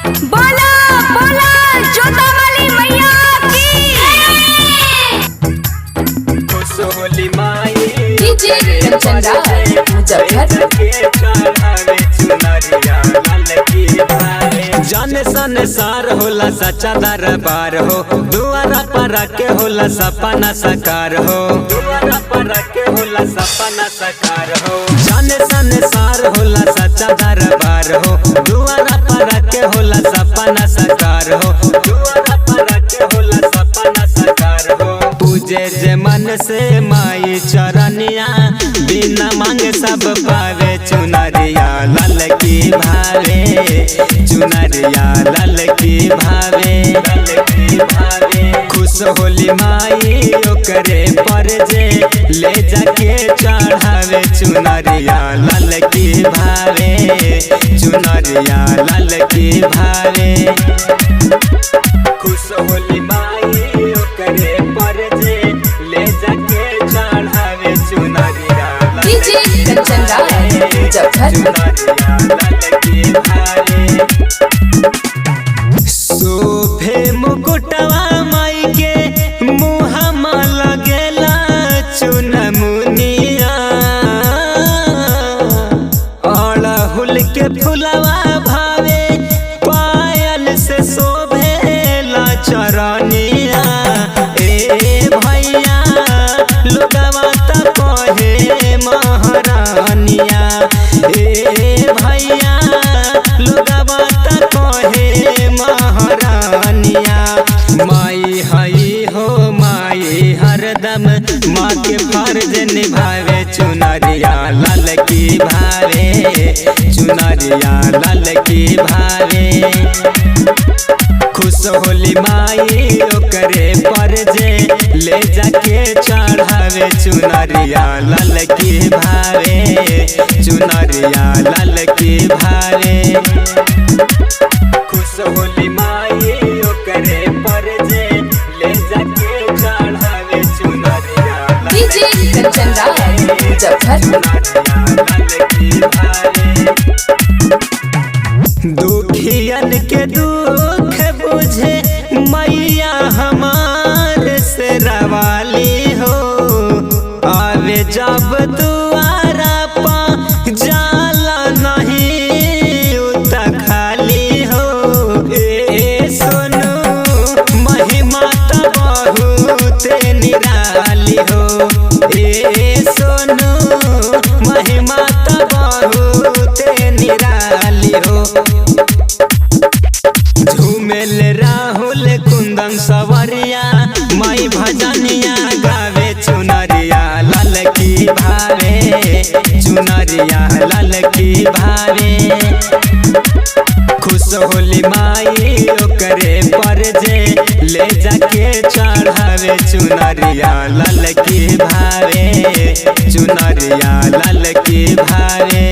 बोला बोला जोता वाली मैया की। होली माई डीजे कंचन राज मुजफ्फर। जाने संसार होला सच्चा दरबार हो, दुआरा पर के होला सपना साकार हो, दुआरा पर के होला सपना साकार हो। जाने संसार होला सच्चा दरबार हो, दुआरा पर के होला सपना साकार हो, दुआरा पर के होला सपना साकार हो। पूजे जे मन से माई चरनिया, बिना मांगे सब पावे। चुनरिया लाल की भावे, चुनरिया लाल की भावे, लाल की भावे। खुश होली माई ओकरे पर जे ले जाके चढ़ावे। चुनरिया लाल की भावे, चुनरिया लाल की भावे। खुश होली माई ओकरे पर जे ले जाके चढ़ावे। चुनरिया डीजे कंचन राज मुजफ्फर। शोभे मुकुटवा माई के मुहमा लगेला चुनमुनिया। अड़हुल के फुलवा भावे, पायल से शोभेला चरनिया। ए भैया लोगवा त कहे महारानिया, ए भैया लोगवा त कहे महारानिया। माई हई हो माई हरदम माँ के फर्ज निभावे। चुनरिया लाल की भावे, चुनरिया लाल की भावे। खुश होली माई ओकरे पर जे ले जाके चढ़ावे। चुनरिया लाल की भावे, चुनरिया लाल की भावे। खुश होली माई ओकरे पर जे ले जाके चढ़ावे। चुनरिया डीजे कंचन राज मुजफ्फर। दुखियन के दुख बुझे मैया हमार से रवाली हो। आवे जब दुआरा पा जाला नहीं उता खाली हो। ए सोनू महिमा त बहुत निराली हो। ए सोनू महिमा त बहुत निराली हो। झूमेल राहुल कुंदन सवरिया, माई भजनिया गावे। चुनरिया लाल की भावे, चुनरिया लाल की भावे। खुश होली माई ओकरे पर जे ले जाके चढ़ावे। चुनरिया लाल की भावे, चुनरिया लाल की भावे।